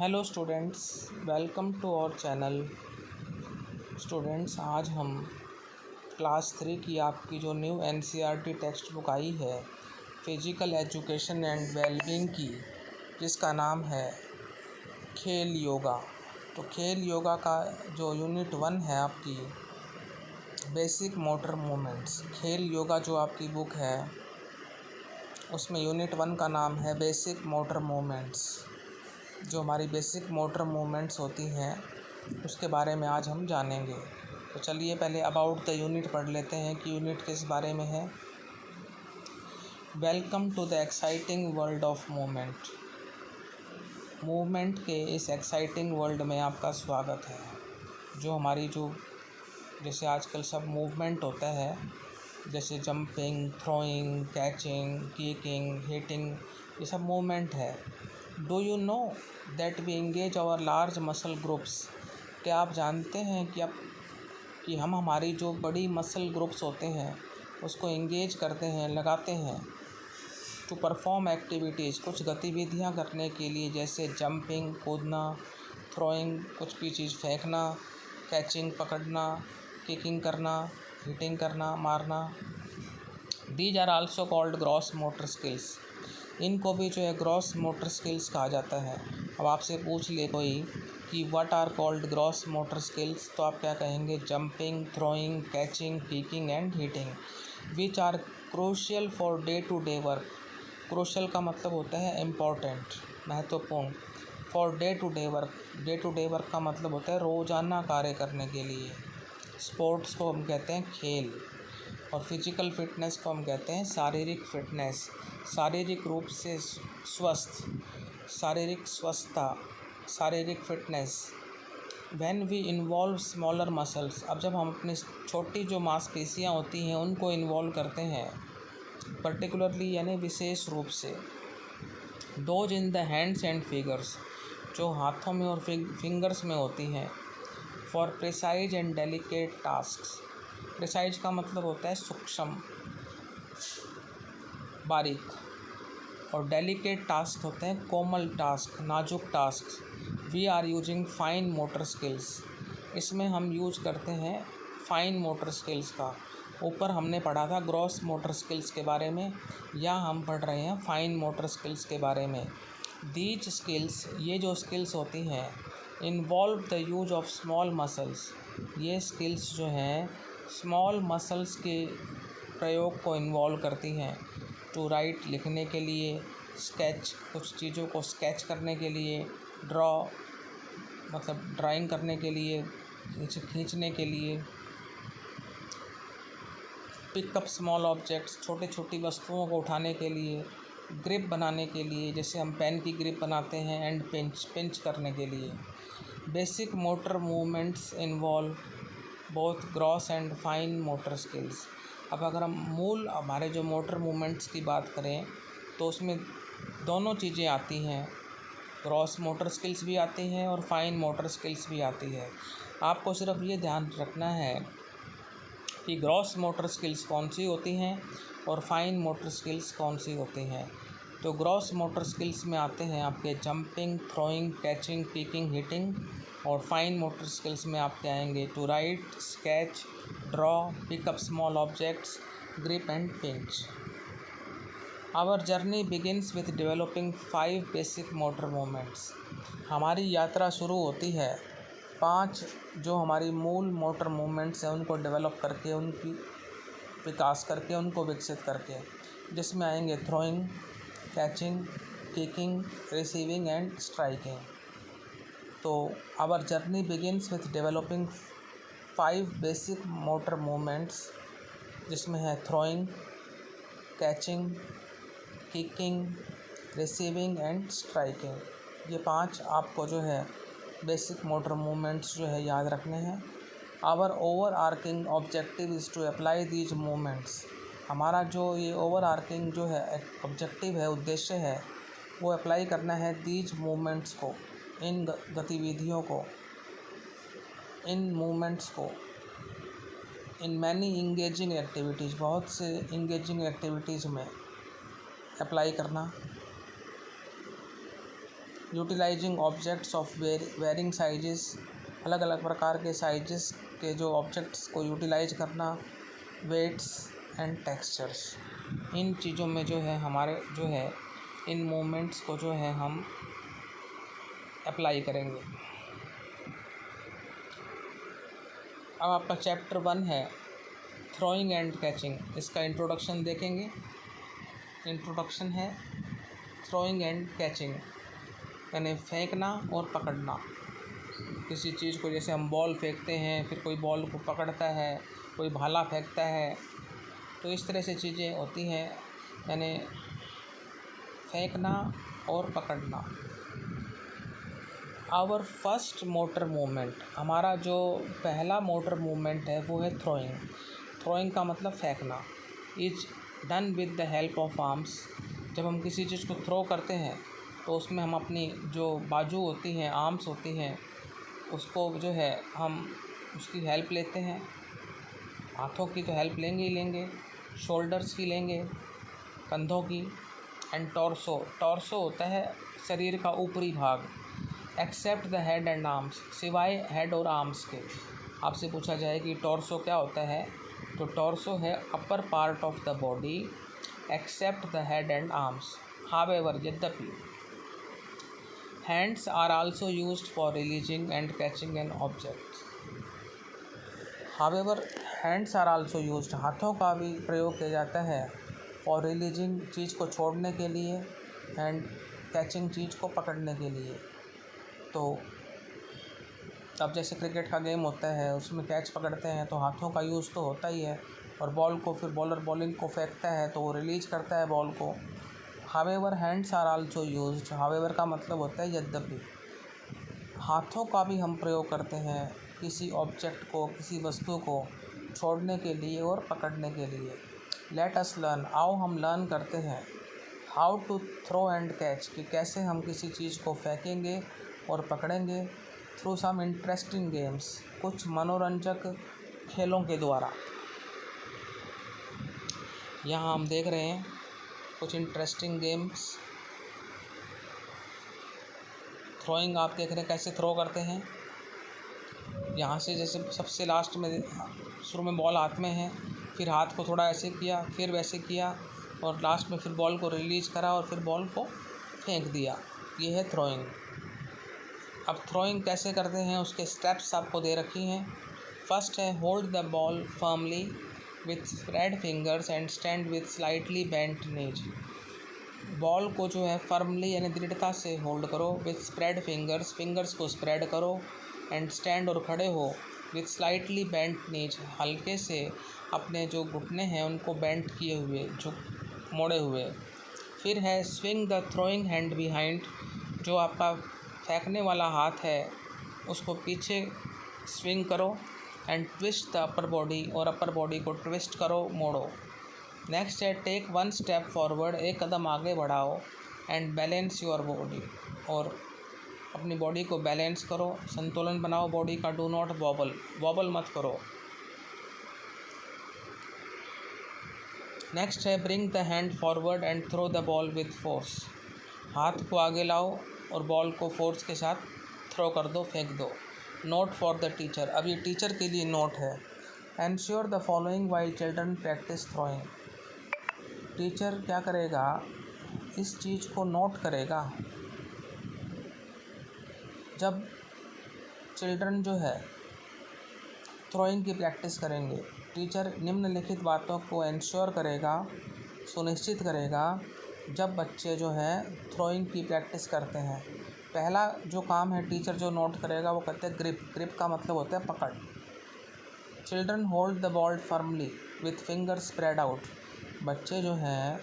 Hello students, welcome to our channel. Students, आज हम class 3 की आपकी जो न्यू एनसीईआरटी टेक्स्ट बुक आई है फिजिकल एजुकेशन एंड वेलबींग की, जिसका नाम है खेल योगा। तो खेल योगा का जो यूनिट 1 है आपकी बेसिक मोटर मूवमेंट्स, खेल योगा जो आपकी बुक है उसमें यूनिट 1 का नाम है बेसिक मोटर मूवमेंट्स। जो हमारी बेसिक मोटर मूवमेंट्स होती हैं उसके बारे में आज हम जानेंगे। तो चलिए पहले अबाउट द यूनिट पढ़ लेते हैं कि यूनिट किस बारे में है। Welcome to the exciting world of movement. Movement के इस एक्साइटिंग वर्ल्ड में आपका स्वागत है। जो हमारी जैसे आजकल सब मूवमेंट होता है, जैसे jumping, throwing, catching, kicking, hitting, ये सब मूवमेंट है। Do you know that we engage our large muscle groups. क्या आप जानते हैं कि हम हमारी जो बड़ी मसल ग्रुप्स होते हैं उसको एंगेज करते हैं, लगाते हैं टू परफॉर्म एक्टिविटीज़, कुछ गतिविधियां करने के लिए, जैसे जंपिंग, कूदना, थ्रोइंग, कुछ भी चीज़ फेंकना, कैचिंग, पकड़ना, किकिंग करना, हिटिंग करना, मारना। These are also called gross motor skills. इनको भी जो है ग्रॉस मोटर स्किल्स कहा जाता है। अब आपसे पूछ ले कोई कि what are called gross motor skills, तो आप क्या कहेंगे? Jumping, throwing, catching, kicking and hitting, which are crucial for day to day work. Crucial का मतलब होता है इम्पॉर्टेंट, महत्वपूर्ण। For day to day work, day to day work का मतलब होता है रोज़ाना कार्य करने के लिए। स्पोर्ट्स को हम कहते हैं खेल, और फिजिकल फिटनेस को हम कहते हैं शारीरिक फिटनेस, शारीरिक रूप से स्वस्थ, शारीरिक स्वस्थता, शारीरिक fitness. When we involve smaller muscles, अब जब हम अपनी छोटी जो मांसपेशियां होती हैं उनको इन्वॉल्व करते हैं पर्टिकुलरली, यानी विशेष रूप से। Those in the hands and fingers, जो हाथों में और फिंगर्स में होती हैं। For precise and delicate tasks, precise का मतलब होता है सूक्ष्म, बारीक, और डेलिकेट टास्क होते हैं कोमल टास्क, नाजुक task. We are using fine motor skills, इसमें हम यूज करते हैं फाइन मोटर स्किल्स का। ऊपर हमने पढ़ा था ग्रॉस मोटर स्किल्स के बारे में, या हम पढ़ रहे हैं फाइन मोटर स्किल्स के बारे में। दीज स्किल्स, ये जो स्किल्स होती हैं, involve the use of small muscles, ये स्किल्स जो हैं स्मॉल मसल्स के प्रयोग को इन्वॉल्व करती हैं। टू राइट, लिखने के लिए, स्केच, कुछ चीज़ों को स्केच करने के लिए, ड्रॉ मतलब ड्राइंग करने के लिए, खींचने के लिए, पिकअप स्मॉल ऑब्जेक्ट्स, छोटी छोटी वस्तुओं को उठाने के लिए, ग्रिप बनाने के लिए, जैसे हम पेन की ग्रिप बनाते हैं, एंड पिंच करने के लिए। Basic motor movements involve both gross and fine motor skills. अब अगर हम मूल हमारे जो मोटर मूवमेंट्स की बात करें तो उसमें दोनों चीज़ें आती हैं, ग्रॉस मोटर स्किल्स भी आती हैं और फाइन मोटर स्किल्स भी आती है। आपको सिर्फ ये ध्यान रखना है कि ग्रॉस मोटर स्किल्स कौन सी होती हैं और फाइन मोटर स्किल्स कौन सी होती हैं। तो ग्रॉस मोटर स्किल्स में आते हैं आपके jumping, throwing, catching, kicking, hitting, और फाइन मोटर स्किल्स में आपके आएंगे to write, sketch, draw, pick up small objects, grip and pinch. Our journey begins with developing 5 basic motor movements. हमारी यात्रा शुरू होती है 5 जो हमारी मूल मोटर मूवमेंट्स हैं उनको डेवलप करके, उनकी विकास करके, उनको विकसित करके, जिसमें आएंगे throwing, catching, kicking, receiving and striking. तो our journey begins with developing 5 basic motor movements, जिसमें है throwing, catching, kicking, receiving and striking. ये 5 आपको जो है बेसिक मोटर मूवमेंट्स जो है याद रखने हैं। Our overarching objective is to apply these movements. हमारा जो ये ओवर आर्किंग जो है ऑब्जेक्टिव है, उद्देश्य है, वो अप्लाई करना है दीज मूवमेंट्स को, इन गतिविधियों को, इन मूवमेंट्स को, इन मैनी इंगेजिंग एक्टिविटीज़, बहुत से इंगेजिंग एक्टिविटीज़ में अप्लाई करना। Utilising objects of varying sizes, अलग अलग प्रकार के साइजेस के जो ऑब्जेक्ट्स को यूटिलाइज करना, वेट्स एंड टेक्सचर्स। इन चीज़ों में जो है हमारे जो है इन मूवमेंट्स को जो है हम अप्लाई करेंगे। अब आपका चैप्टर 1 है थ्रोइंग एंड कैचिंग। इसका इंट्रोडक्शन देखेंगे। इंट्रोडक्शन है थ्रोइंग एंड कैचिंग, यानी फेंकना और पकड़ना। किसी चीज़ को, जैसे हम बॉल फेंकते हैं, फिर कोई बॉल को पकड़ता है, कोई भाला फेंकता है, तो इस तरह से चीज़ें होती हैं, यानी फेंकना और पकड़ना। आवर फर्स्ट मोटर मूवमेंट, हमारा जो पहला मोटर मूवमेंट है वो है थ्रोइंग। थ्रोइंग का मतलब फेंकना। Is done with the help of arms. जब हम किसी चीज़ को थ्रो करते हैं तो उसमें हम अपनी जो बाजू होती हैं, आर्म्स होती हैं, उसको जो है हम उसकी हेल्प लेते हैं। हाथों की तो हेल्प लेंगे ही लेंगे, शोल्डर्स की लेंगे, कंधों की, एंड टॉर्सो। टॉर्सो होता है शरीर का ऊपरी भाग। Except the head and arms, सिवाय हेड और आर्म्स के। आपसे पूछा जाए कि टॉर्सो क्या होता है, तो टॉर्सो है upper part of the body except the head and arms. However, यद्यपि, hands are also used for releasing and catching an object. However, hands are also used, हाथों का भी प्रयोग किया जाता है फॉर रिलीजिंग, चीज़ को छोड़ने के लिए, एंड कैचिंग, चीज़ को पकड़ने के लिए। तो अब जैसे क्रिकेट का गेम होता है, उसमें कैच पकड़ते हैं तो हाथों का यूज़ तो होता ही है, और बॉल को फिर बॉलर बॉलिंग को फेंकता है तो वो रिलीज करता है बॉल को। However hands are also used, however का मतलब होता है यद्यपि। हाथों का भी हम प्रयोग करते हैं किसी ऑब्जेक्ट को, किसी वस्तु को छोड़ने के लिए और पकड़ने के लिए। लेट अस लर्न, आओ हम लर्न करते हैं। How to throw and catch, कि कैसे हम किसी चीज़ को फेंकेंगे और पकड़ेंगे। थ्रू सम इंटरेस्टिंग गेम्स, कुछ मनोरंजक खेलों के द्वारा। यहाँ हम देख रहे हैं कुछ इंटरेस्टिंग गेम्स। थ्रोइंग आप देख रहे हैं कैसे थ्रो करते हैं। यहाँ से जैसे सबसे लास्ट में, शुरू में बॉल हाथ में है, फिर हाथ को थोड़ा ऐसे किया, फिर वैसे किया, और लास्ट में फिर बॉल को रिलीज करा और फिर बॉल को फेंक दिया। ये है थ्रोइंग। अब थ्रोइंग कैसे करते हैं उसके स्टेप्स आपको दे रखी हैं। फर्स्ट है hold the ball firmly with spread fingers and stand with slightly bent knees. Ball को जो है फर्मली यानी दृढ़ता से होल्ड करो, विथ स्प्रेड फिंगर्स, फिंगर्स को स्प्रेड करो, एंड स्टैंड और खड़े हो, विथ स्लाइटली बेंट नीज, हल्के से अपने जो घुटने हैं उनको बेंट किए हुए, जो मोड़े हुए। फिर है swing the throwing hand behind, जो आपका फेंकने वाला हाथ है उसको पीछे स्विंग करो, and twist the upper body, और अपर बॉडी को ट्विस्ट करो, मोड़ो। नेक्स्ट है टेक वन स्टेप फॉरवर्ड, एक कदम आगे बढ़ाओ, एंड बैलेंस योर बॉडी, और अपनी बॉडी को बैलेंस करो, संतुलन बनाओ बॉडी का। डू नॉट वॉबल, वॉबल मत करो। नेक्स्ट है bring the hand forward and throw the ball with force, हाथ को आगे लाओ और बॉल को फोर्स के साथ थ्रो कर दो, फेंक दो। नोट फॉर द टीचर, अब ये टीचर के लिए नोट है। Ensure the following while children practice throwing, teacher क्या करेगा, इस चीज़ को नोट करेगा। जब चिल्ड्रन जो है थ्रोइंग की प्रैक्टिस करेंगे, टीचर निम्नलिखित बातों को एंश्योर करेगा, सुनिश्चित करेगा, जब बच्चे जो हैं थ्रोइंग की प्रैक्टिस करते हैं। पहला जो काम है टीचर जो नोट करेगा वो कहते हैं ग्रिप। ग्रिप का मतलब होता है पकड़। Children hold the ball firmly with fingers spread out, बच्चे जो हैं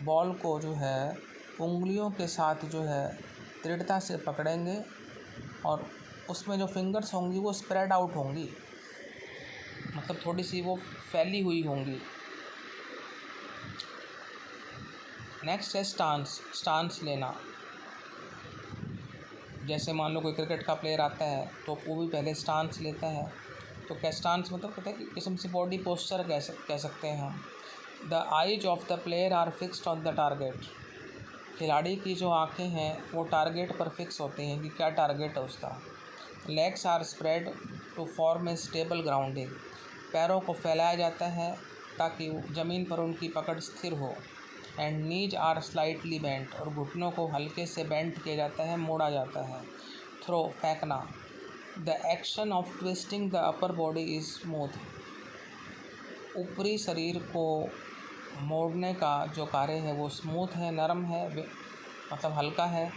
बॉल को जो है उंगलियों के साथ जो है दृढ़ता से पकड़ेंगे, और उसमें जो फिंगर्स होंगी वो स्प्रेड आउट होंगी, मतलब थोड़ी सी वो फैली हुई होंगी। नेक्स्ट है स्टांस, स्टांस लेना। जैसे मान लो कोई क्रिकेट का प्लेयर आता है तो वो भी पहले स्टांस लेता है। तो क्या स्टांस मतलब कहते हैं कि किस्म से बॉडी पोस्चर कह सकते हैं हम। The eyes of the player are fixed on the target, खिलाड़ी की जो आंखें हैं वो टारगेट पर फिक्स होती हैं कि क्या टारगेट है उसका। Legs are spread to form a stable grounding, पैरों को फैलाया जाता है ताकि ज़मीन पर उनकी पकड़ स्थिर हो। And knees are slightly bent, और घुटनों को हल्के से बेंट किया जाता है, मोड़ा जाता है। थ्रो, फेंकना, the action of twisting the upper body is smooth, ऊपरी शरीर को मोड़ने का जो कार्य है वो स्मूथ है, नरम है, मतलब हल्का है।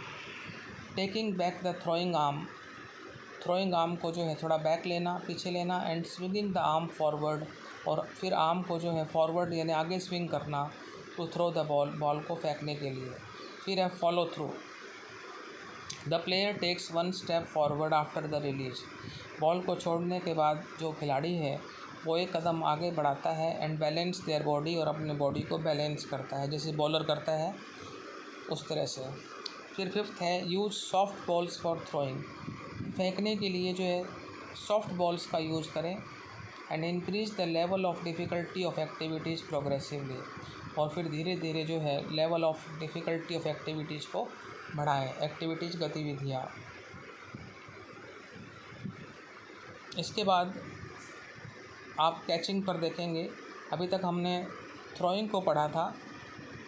Taking back the throwing arm, throwing arm को जो है थोड़ा बैक लेना, पीछे लेना। And swinging the arm forward, और फिर आर्म को जो है फॉरवर्ड यानी आगे स्विंग करना, to throw the ball, ball को फेंकने के लिए। फिर है follow through, the player takes one step forward after the release, ball को छोड़ने के बाद जो खिलाड़ी है वो एक कदम आगे बढ़ाता है। एंड बैलेंस देयर बॉडी, और अपने बॉडी को बैलेंस करता है जैसे बॉलर करता है उस तरह से। फिर फिफ्थ है use soft balls for throwing, फेंकने के लिए जो है सॉफ्ट बॉल्स का यूज़ करें। And increase the level of difficulty of activities progressively, और फिर धीरे धीरे जो है level of difficulty of activities को बढ़ाएं, एक्टिविटीज़ गतिविधियाँ। इसके बाद आप कैचिंग पर देखेंगे। अभी तक हमने थ्रोइंग को पढ़ा था,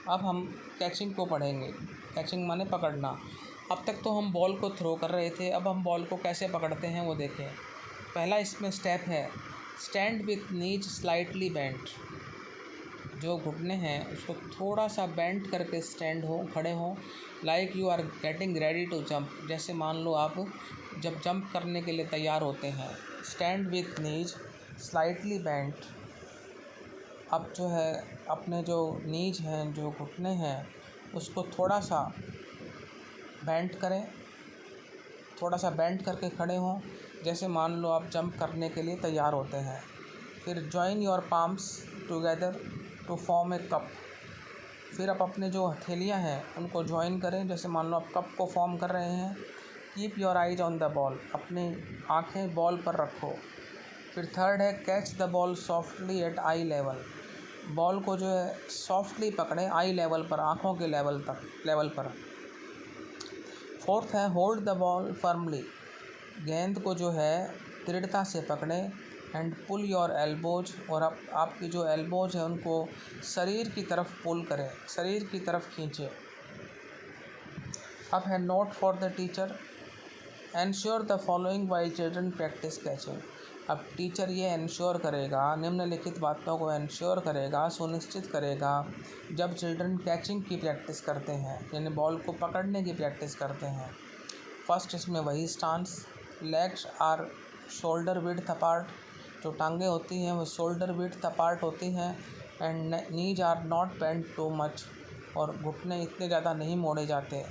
अब हम कैचिंग को पढ़ेंगे। कैचिंग माने पकड़ना। अब तक तो हम बॉल को थ्रो कर रहे थे, अब हम बॉल को कैसे पकड़ते हैं वो देखें। पहला इसमें स्टेप है stand with knees slightly bent, जो घुटने हैं उसको थोड़ा सा बेंट करके स्टैंड हो, खड़े हों। Like you are getting ready to jump, जैसे मान लो आप जब जंप करने के लिए तैयार होते हैं। Stand with knees slightly bent, अब जो है अपने जो नीज हैं, जो घुटने हैं, उसको थोड़ा सा बेंट करें, थोड़ा सा बेंट करके खड़े हों, जैसे मान लो आप जंप करने के लिए तैयार होते हैं। फिर join your palms together to form a cup, फिर आप अपने जो हथेलियाँ हैं उनको जॉइन करें, जैसे मान लो आप कप को फॉर्म कर रहे हैं। Keep your eyes on the ball, अपनी आँखें बॉल पर रखो। फिर थर्ड है catch the ball softly at eye level, ball को जो है सॉफ्टली पकड़ें आई लेवल पर, आँखों के लेवल पर। फोर्थ है होल्ड द बॉल फर्मली, गेंद को जो है दृढ़ता से पकड़ें। एंड पुल योर एल्बोज, और आपकी जो एल्बोज है उनको शरीर की तरफ पुल करें, शरीर की तरफ खींचें। अब है note for the teacher, ensure the following while children practice catching, अब टीचर ये एंश्योर करेगा, निम्नलिखित बातों को एंश्योर करेगा, सुनिश्चित करेगा जब चिल्ड्रन कैचिंग की प्रैक्टिस करते हैं, यानी बॉल को पकड़ने की प्रैक्टिस करते हैं। फर्स्ट इसमें वही stance, legs are shoulder width apart, जो टांगें होती हैं वो शोल्डर विड्थ अपार्ट होती हैं। And knees are not bent too much, और घुटने इतने ज़्यादा नहीं मोड़े जाते।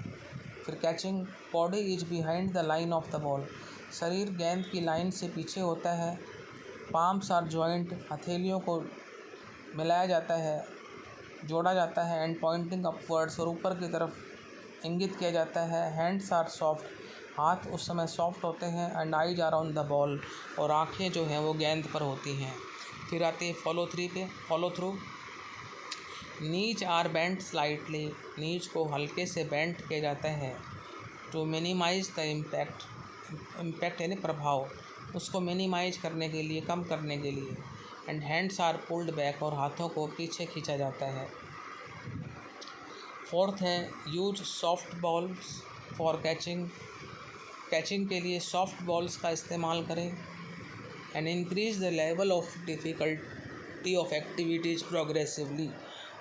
फिर catching, body is behind the line of the ball, शरीर गेंद की लाइन से पीछे होता है। पाम्स आर जॉइंट, हथेलियों को मिलाया जाता है, जोड़ा जाता है। एंड पॉइंटिंग अपवर्ड्स, और ऊपर की तरफ इंगित किया जाता है। हैंड्स आर सॉफ्ट, हाथ उस समय सॉफ्ट होते हैं। And eyes are on the ball, और आँखें जो हैं वो गेंद पर होती हैं। फिर आती है follow through, knees are bent slightly, knees को हल्के से बेंट किया जाता है। टू मिनिमाइज द इम्पैक्ट यानी प्रभाव, उसको मिनिमाइज करने के लिए, कम करने के लिए। And hands are pulled back, और हाथों को पीछे खींचा जाता है। फोर्थ है use soft balls for catching, catching के लिए सॉफ्ट बॉल्स का इस्तेमाल करें। And increase the level of difficulty of activities progressively,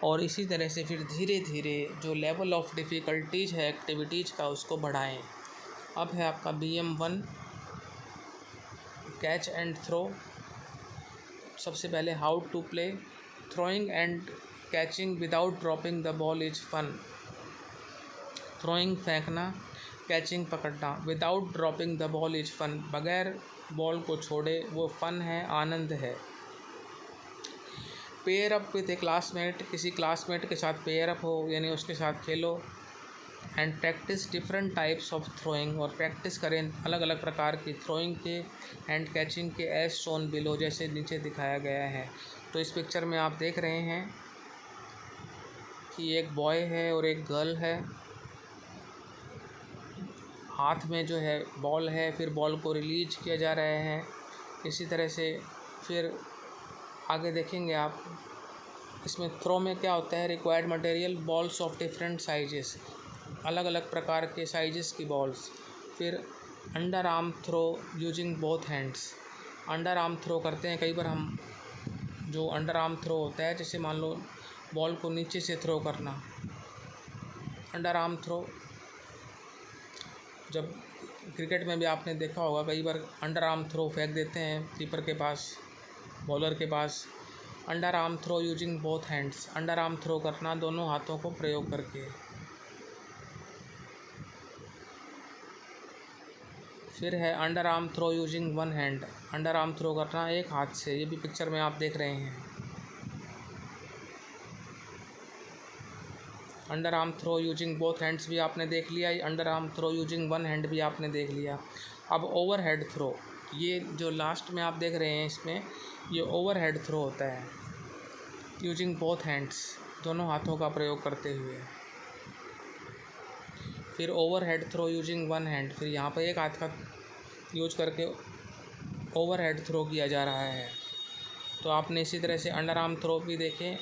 और इसी तरह से फिर धीरे धीरे जो लेवल ऑफ डिफ़िकल्टीज़ है एक्टिविटीज़ का उसको बढ़ाएं। अब है आपका BM1 कैच एंड थ्रो। सबसे पहले how to play, throwing and catching without dropping the ball is fun, throwing फेंकना, कैचिंग पकड़ना। Without dropping the ball is fun, बगैर बॉल को छोड़े वो फ़न है, आनंद है। Pair up with a classmate, किसी क्लासमेट के साथ पेयर अप हो यानी उसके साथ खेलो। And practise different types of throwing, और प्रैक्टिस करें अलग अलग प्रकार की थ्रोइंग के एंड कैचिंग के, एज शोन बिलो, जैसे नीचे दिखाया गया है। तो इस पिक्चर में आप देख रहे हैं कि एक बॉय है और एक गर्ल है। हाथ में जो है बॉल है, फिर बॉल को रिलीज किया जा रहे हैं। इसी तरह से फिर आगे देखेंगे आप, इसमें थ्रो में क्या होता है, required material balls of different sizes, अलग अलग प्रकार के साइजेस की बॉल्स। फिर under arm throw using both hands, under arm throw करते हैं कई बार हम। जो अंडर आर्म थ्रो होता है, जैसे मान लो बॉल को नीचे से थ्रो करना, अंडर आर्म थ्रो। जब क्रिकेट में भी आपने देखा होगा, कई बार अंडर आर्म थ्रो फेंक देते हैं कीपर के पास, बॉलर के पास। Under arm throw using both hands, under arm throw करना दोनों हाथों को प्रयोग करके। फिर है under arm throw using one hand, under arm throw करना एक हाथ से। ये भी पिक्चर में आप देख रहे हैं। Under arm throw using both hands भी आपने देख लिया, under arm throw using one hand भी आपने देख लिया। अब ओवर हेड थ्रो, ये जो लास्ट में आप देख रहे हैं इसमें, ये ओवर हेड थ्रो होता है यूजिंग बोथ हैंड्स, दोनों हाथों का प्रयोग करते हुए। फिर overhead throw using one hand, फिर यहाँ पर एक हाथ का यूज करके ओवर हेड थ्रो किया जा रहा है। तो आपने इसी तरह से अंडर आर्म थ्रो भी देखे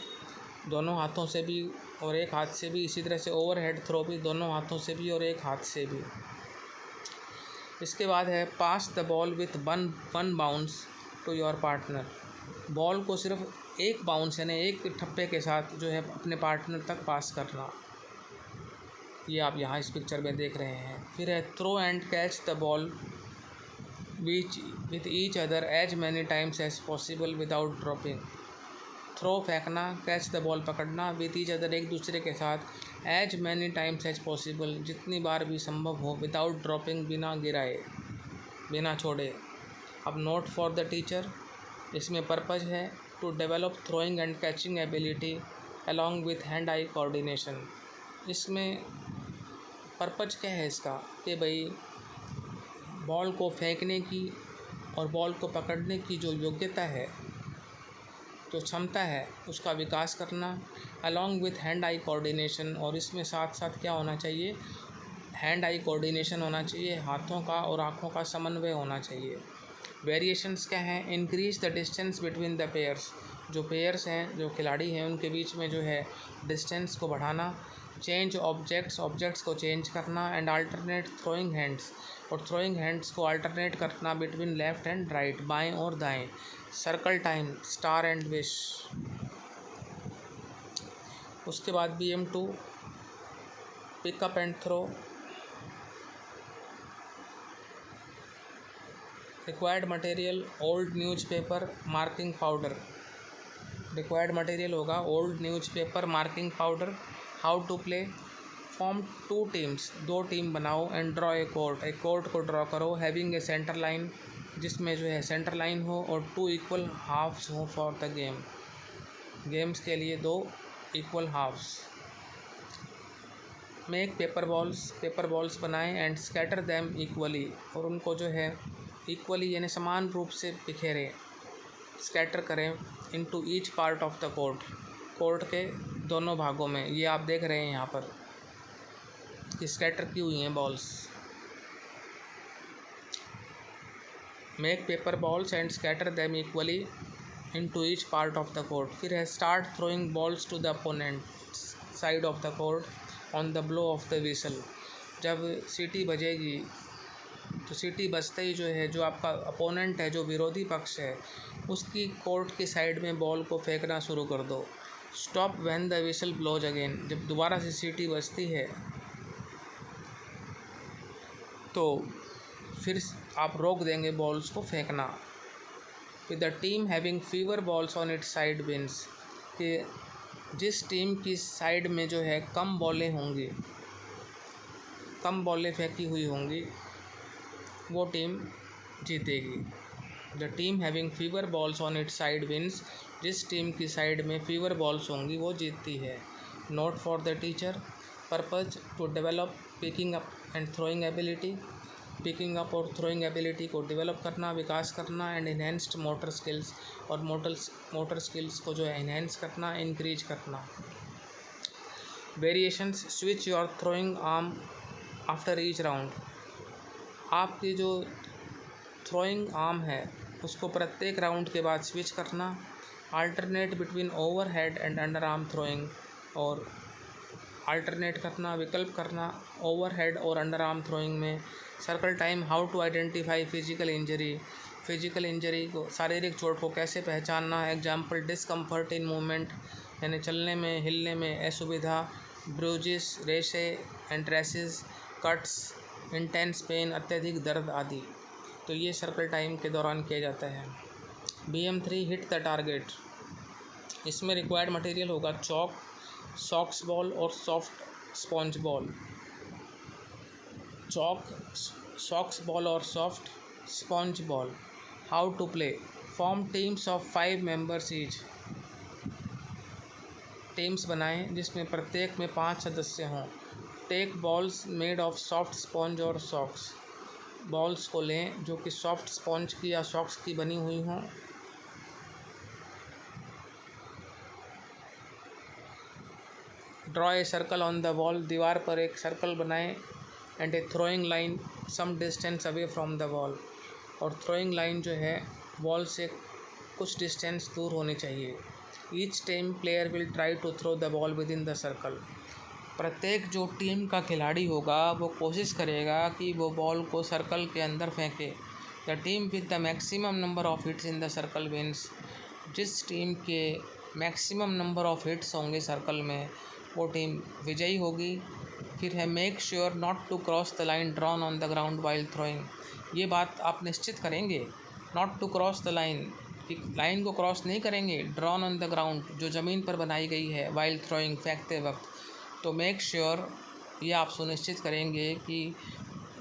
दोनों हाथों से भी और एक हाथ से भी, इसी तरह से ओवर हेड थ्रो भी दोनों हाथों से भी और एक हाथ से भी। इसके बाद है pass the ball with one bounce to your partner, ball को सिर्फ एक बाउंस यानी एक ठप्पे के साथ जो है अपने पार्टनर तक पास करना। ये आप यहाँ इस पिक्चर में देख रहे हैं। फिर है throw and catch the ball with each other as many times as possible without dropping, throw फेंकना, कैच द बॉल पकड़ना, विथ ईच अदर एक दूसरे के साथ, as many times as possible जितनी बार भी संभव हो, विदाउट ड्रॉपिंग बिना गिराए बिना छोड़े। अब नोट फॉर द टीचर, इसमें पर्पज़ है to develop throwing and catching ability along with hand eye coordination. इसमें पर्पज़ क्या है इसका कि भाई बॉल को फेंकने की और बॉल को पकड़ने की जो योग्यता है, जो क्षमता है, उसका विकास करना along with hand eye coordination. और इसमें साथ साथ क्या होना चाहिए, हैंड आई कोऑर्डिनेशन होना चाहिए, हाथों का और आँखों का समन्वय होना चाहिए। वेरिएशंस क्या हैं, increase the distance between the pairs, जो पेयर्स हैं, जो खिलाड़ी हैं, उनके बीच में जो है डिस्टेंस को बढ़ाना। चेंज ऑब्जेक्ट्स को चेंज करना। एंड अल्टरनेट थ्रोइंग हैंड्स, और थ्रोइंग हैंड्स को अल्टरनेट करना बिटवीन लेफ़्ट एंड राइट, बाएं और दाएं। Circle time, star and wish. उसके बाद BM2 pick up and throw. Required material old newspaper marking powder, required material होगा old newspaper marking powder. How to play, form 2 teams, 2 team बनाओ। And draw a court, एक court को draw करो। Having ए centre line, जिसमें जो है centre line हो और 2 इक्वल हाफ्स हो फॉर द गेम, गेम्स के लिए 2 equal halves. Make paper balls बनाएं एंड स्कैटर दैम इक्वली, और उनको जो है इक्वली यानी समान रूप से बिखेरें, स्कैटर करें into each part of the court के दोनों भागों में। ये आप देख रहे हैं यहाँ पर कि स्कैटर की हुई हैं balls. Make paper balls and scatter them equally into each part of the court. फिर है start throwing balls to the opponent side of the court on the blow of the whistle. जब सीटी बजेगी तो सीटी बजते ही जो है, जो आपका अपोनेंट है, जो विरोधी पक्ष है, उसकी कोर्ट की साइड में बॉल को फेंकना शुरू कर दो। Stop when the whistle blows again, जब दोबारा से सीटी बजती है तो फिर आप रोक देंगे बॉल्स को फेंकना। With the team having fewer balls on its side wins, कि जिस टीम की साइड में जो है कम बॉलें होंगी, कम बॉलें फेंकी हुई होंगी, वो टीम जीतेगी। The team having fewer balls on its side wins, जिस टीम की साइड में फीवर बॉल्स होंगी वो जीतती है। Note for the teacher, purpose to develop picking up and throwing ability, picking up और थ्रोइंग एबिलिटी को डेवलप करना, विकास करना। एंड इन्हेंस्ड मोटर स्किल्स, और मोटर स्किल्स को जो है इन्हेंस करना, इंक्रीज करना। Variations, switch your throwing arm after each round, आपकी जो थ्रोइंग आर्म है उसको प्रत्येक राउंड के बाद स्विच करना, alternate between overhead and underarm throwing, और अल्टरनेट करना, विकल्प करना ओवरहेड और अंडर आर्म थ्रोइंग में। Circle time, how to identify physical injury, physical injury को, शारीरिक चोट को कैसे पहचानना है। एग्जाम्पल, डिस्कम्फर्ट इन मूवमेंट, यानी चलने में हिलने में असुविधा, ब्रूजिस, रेशे and rashes, cuts, intense pen, अत्यधिक दर्द आदि। तो ये सर्कल टाइम के दौरान किया जाता है। BM3 हिट द टारगेट, इसमें रिक्वायर्ड मटेरियल होगा चॉक, सॉक्स बॉल और soft sponge ball. Chalk, socks ball और soft sponge ball. How to play, form teams of 5 members each, teams बनाएं जिसमें प्रत्येक में 5 सदस्य हों। Take balls made of soft sponge और सॉक्स, बॉल्स को लें जो कि सॉफ्ट स्पॉन्ज की या सॉक्स की बनी हुई हों। Draw a circle on the wall, दीवार पर एक सर्कल बनाएं। And a throwing line some distance away from the wall, और थ्रोइंग लाइन जो है वॉल से कुछ डिस्टेंस दूर होनी चाहिए। Each team player will try to throw the ball within the circle, प्रत्येक जो टीम का खिलाड़ी होगा वो कोशिश करेगा कि वो बॉल को सर्कल के अंदर फेंके। The team with the maximum number of hits in the circle wins, जिस टीम के मैक्सिमम नंबर ऑफ हिट्स होंगे सर्कल में वो टीम विजयी होगी। फिर है make sure not to cross the line drawn on the ground while throwing, ये बात आप निश्चित करेंगे not to cross the line, कि लाइन को क्रॉस नहीं करेंगे। ड्रॉन ऑन द ग्राउंड, जो ज़मीन पर बनाई गई है, वाइल थ्रोइंग, फेंकते वक्त। तो मेक श्योर, ये आप सुनिश्चित करेंगे कि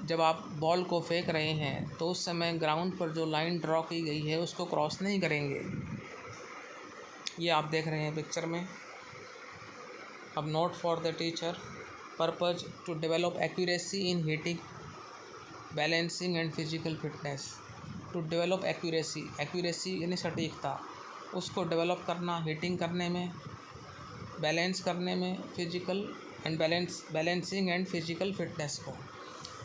जब आप बॉल को फेंक रहे हैं तो उस समय ग्राउंड पर जो लाइन ड्रॉ की गई है उसको क्रॉस नहीं करेंगे। ये आप देख रहे हैं पिक्चर में। अब note for the teacher, purpose to develop accuracy in hitting, balancing and physical fitness. To develop accuracy, accuracy यानी सटीकता, उसको डेवलप करना हिटिंग करने में, बैलेंस करने में, physical and balancing and physical fitness को।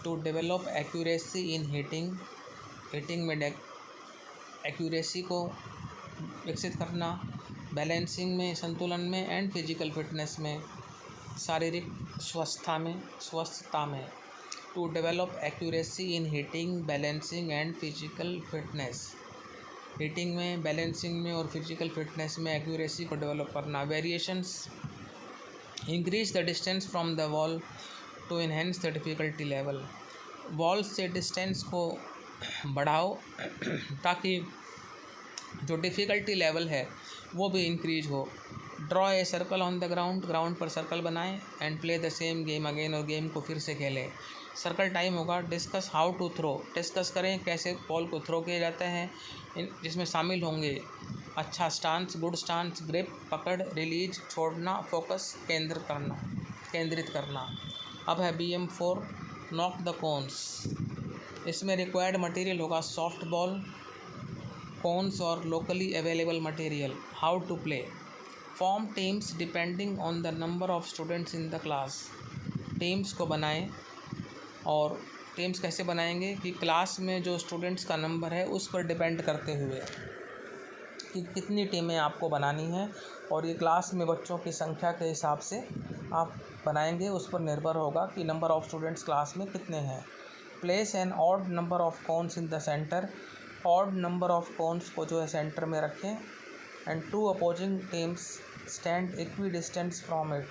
To develop accuracy in hitting, hitting में एक्यूरेसी को विकसित करना, बैलेंसिंग में संतुलन में, एंड फिजिकल फिटनेस में शारीरिक स्वस्थता में। To develop accuracy in hitting, balancing and physical fitness, hitting में, बैलेंसिंग में और फिजिकल फिटनेस में एक्यूरेसी को डेवलप करना। Variations, increase the distance from the wall to enhance the difficulty level, wall से डिस्टेंस को बढ़ाओ ताकि जो डिफ़िकल्टी लेवल है वो भी इंक्रीज हो। Draw a circle on the ground, ground पर सर्कल बनाएं। And play the same game again, और गेम को फिर से खेलें। सर्कल टाइम होगा। Discuss how to throw, discuss करें कैसे बॉल को थ्रो किया जाता है, जिसमें शामिल होंगे अच्छा स्टांस, गुड स्टांस, ग्रिप, पकड़, रिलीज, छोड़ना, फोकस, केंद्रित करना। अब है BM4 नॉक द कोन्स, इसमें रिक्वायर्ड मटेरियल होगा सॉफ्ट बॉल, कोन्स और locally available material. How to play, form teams depending on the number of students in the class, teams को बनाएं। और टीम्स कैसे बनाएंगे कि क्लास में जो स्टूडेंट्स का नंबर है उस पर डिपेंड करते हुए कि कितनी टीमें आपको बनानी है, और ये क्लास में बच्चों की संख्या के हिसाब से आप बनाएंगे, उस पर निर्भर होगा कि नंबर ऑफ़ स्टूडेंट्स क्लास में कितने हैं। Place an odd number of cones in the center, odd number of cones को जो है सेंटर में रखें। And two opposing teams stand equidistant from it,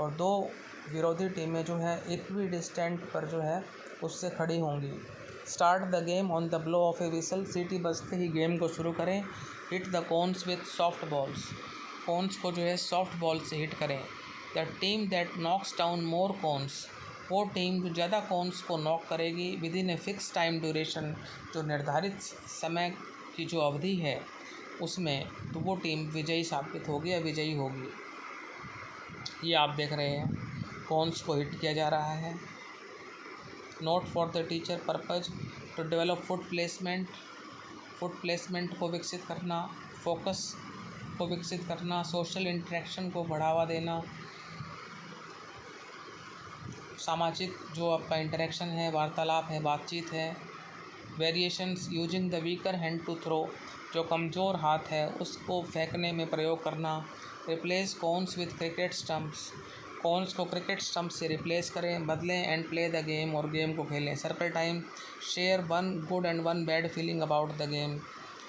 और दो विरोधी टीमें जो है इक्वी डिस्टेंट पर जो है उससे खड़ी होंगी। Start the game on the blow of a whistle, सीटी बजते ही गेम को शुरू करें। Hit the cones with soft balls, cones को जो है सॉफ्ट बॉल से हिट करें। The team that knocks down more cones, वो टीम जो ज़्यादा कोन्स को नॉक करेगी within a fix time duration, जो निर्धारित समय की जो अवधि है उसमें, तो वो टीम विजयी साबित होगी या विजयी होगी। ये आप देख रहे हैं कोन्स को हिट किया जा रहा है। Note for the teacher, purpose to develop foot placement, foot placement को विकसित करना, फोकस को विकसित करना, सोशल इंटरेक्शन को बढ़ावा देना, सामाजिक जो आपका इंटरेक्शन है, वार्तालाप है, बातचीत है। Variations using the weaker hand to throw, जो कमज़ोर हाथ है उसको फेंकने में प्रयोग करना। Replace cones with cricket stumps, cones को क्रिकेट स्टम्प से रिप्लेस करें, बदलें। एंड प्ले द गेम, और गेम को खेलें। Circle time, share one good and one bad feeling about the game,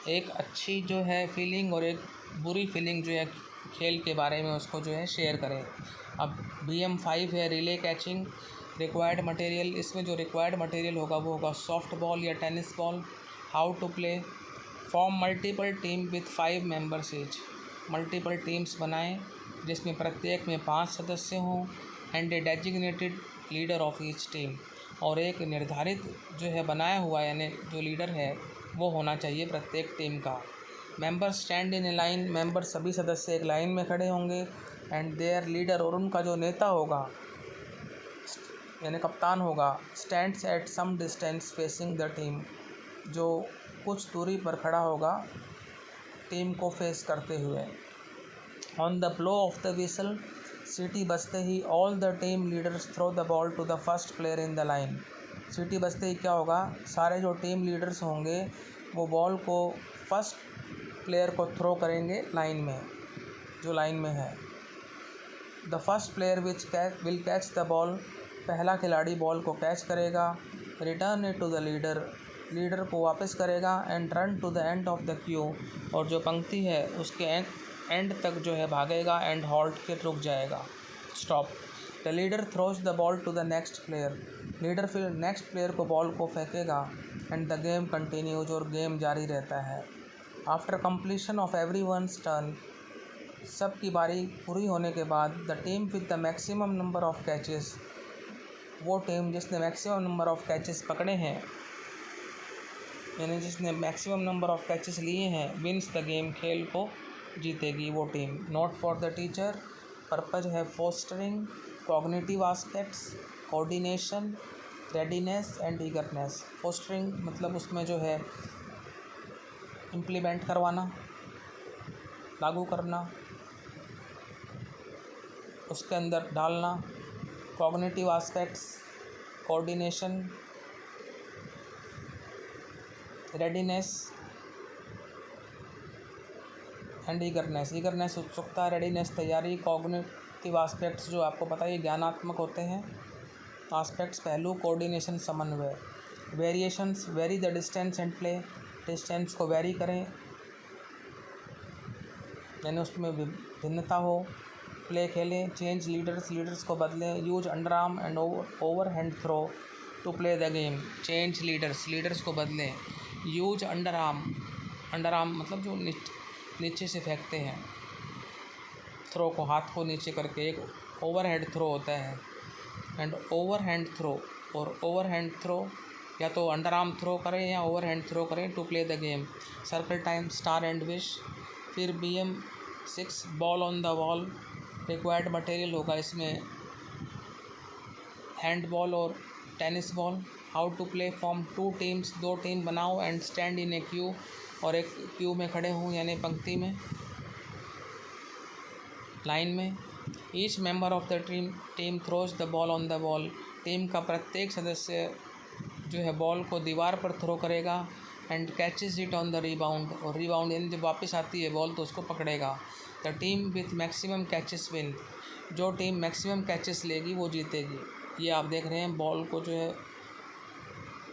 एक अच्छी जो है फीलिंग और एक बुरी फीलिंग जो है खेल के बारे में उसको जो है शेयर करें। अब BM5 है रिले कैचिंग। रिक्वायर्ड मटेरियल, इसमें जो रिक्वायर्ड मटेरियल होगा वो होगा सॉफ्ट बॉल या tennis ball. How to play, form multiple team with 5 members each, multiple teams बनाएं जिसमें प्रत्येक में 5 सदस्य हों। And a designated leader of each team, और एक निर्धारित जो है बनाया हुआ यानी जो लीडर है वो होना चाहिए प्रत्येक टीम का। Member stand in A line, member सभी सदस्य एक लाइन में खड़े होंगे। एंड देयर लीडर, और उनका जो नेता होगा यानी कप्तान होगा, stands at some distance facing the team, जो कुछ दूरी पर खड़ा होगा टीम को फेस करते हुए। On the blow of the whistle, सीटी बजते ही all the team leaders throw the ball to the first player in the line. सीटी बजते ही क्या होगा, सारे जो टीम लीडर्स होंगे वो बॉल को फर्स्ट प्लेयर को थ्रो करेंगे लाइन में, जो लाइन में है। The first player will catch the ball, पहला खिलाड़ी बॉल को कैच करेगा। Return it to the leader, leader को वापस करेगा। And run to the end of the queue, और जो पंक्ति है उसके एंड तक जो है भागेगा। एंड हॉल्ट, फिर रुक जाएगा, stop. The leader throws the ball to the next player, leader फिर नेक्स्ट प्लेयर को बॉल को फेंकेगा। एंड द गेम कंटिन्यूज, और गेम जारी रहता है। After completion of every once turn, सब की बारी पूरी होने के बाद, the team with the maximum number of catches, वो टीम जिसने मैक्सिमम नंबर ऑफ कैचेस पकड़े हैं यानी जिसने मैक्सिमम नंबर ऑफ कैचेस लिए हैं, विन्स द गेम, खेल को जीतेगी वो टीम। Note for the teacher, purpose है fostering cognitive aspects, coordination, readiness and eagerness. Fostering मतलब उसमें जो है इम्प्लीमेंट करवाना, लागू करना, उसके अंदर डालना। Cognitive aspects, coordination, readiness and eagerness, eagerness उत्सुकता, रेडीनेस तैयारी। कॉग्निटिव आस्पेक्ट्स जो आपको पता है ज्ञानात्मक होते हैं आस्पेक्ट्स, पहलू। कोऑर्डिनेशन समन्वय। Variations, very the distance and play, distance को वेरी करें यानी उसमें भिन्नता हो। प्ले खेलें। चेंज लीडर्स, लीडर्स को बदलें। Use underarm and over hand throw to play the game, change leaders, leaders को बदलें। Use underarm, underarm मतलब जो नीचे से फेंकते हैं, थ्रो को हाथ को नीचे करके, एक ओवर हेड थ्रो होता है। एंड ओवर हैंड थ्रो, और ओवर हैंड थ्रो या तो अंडर आर्म थ्रो करें या ओवर हैंड थ्रो करें to play the game. Circle time, star and wish. फिर BM6 ball on the wall, required material होगा इसमें हैंड बॉल और tennis ball. How to play, form 2 teams, 2 team बनाओ। And stand in a queue, और एक Q में खड़े हों यानी पंक्ति में, लाइन में। Each member of the team throws the ball on the wall, team का प्रत्येक सदस्य जो है बॉल को दीवार पर थ्रो करेगा। And catches it on the rebound, और रिबाउंड यानी जब वापस आती है बॉल तो उसको पकड़ेगा। The team with maximum catches win, जो टीम मैक्सिमम कैचेस लेगी वो जीतेगी। ये आप देख रहे हैं बॉल को जो है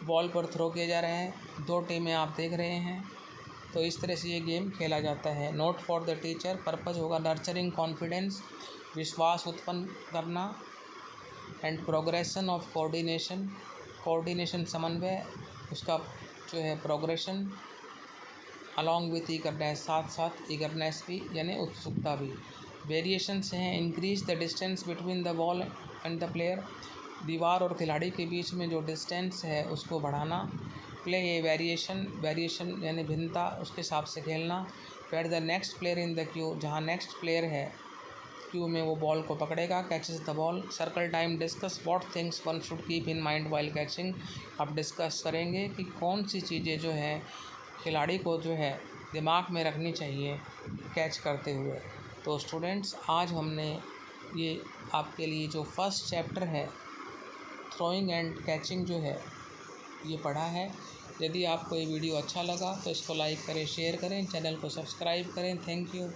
बॉल पर थ्रो किए जा रहे हैं, 2 टीमें आप देख रहे हैं। तो इस तरह से ये गेम खेला जाता है। Note for the teacher, purpose होगा नर्चरिंग कॉन्फिडेंस, विश्वास उत्पन्न करना। And progression of coordination, coordination समन्वय, उसका जो है प्रोग्रेशन। अलॉन्ग विथ ईगरनेस, साथ साथ ईगरनेस भी यानी उत्सुकता भी। वेरिएशंस हैं, increase the distance between the ball and the player, दीवार और खिलाड़ी के बीच में जो डिस्टेंस है उसको बढ़ाना। प्ले ए वेरिएशन, वेरिएशन यानी भिन्नता, उसके हिसाब से खेलना। Where the next player in the queue, जहाँ नेक्स्ट प्लेयर है क्यू में वो बॉल को पकड़ेगा, catches the ball. Circle time, discuss what things one should keep in mind while catching, आप डिस्कस करेंगे कि कौन सी चीज़ें जो है खिलाड़ी को जो है दिमाग में रखनी चाहिए कैच करते हुए। तो स्टूडेंट्स, आज हमने ये आपके लिए जो फर्स्ट चैप्टर है थ्रोइंग एंड कैचिंग जो है ये पढ़ा है। यदि आपको ये वीडियो अच्छा लगा तो इसको लाइक करें, शेयर करें, चैनल को सब्सक्राइब करें। Thank you.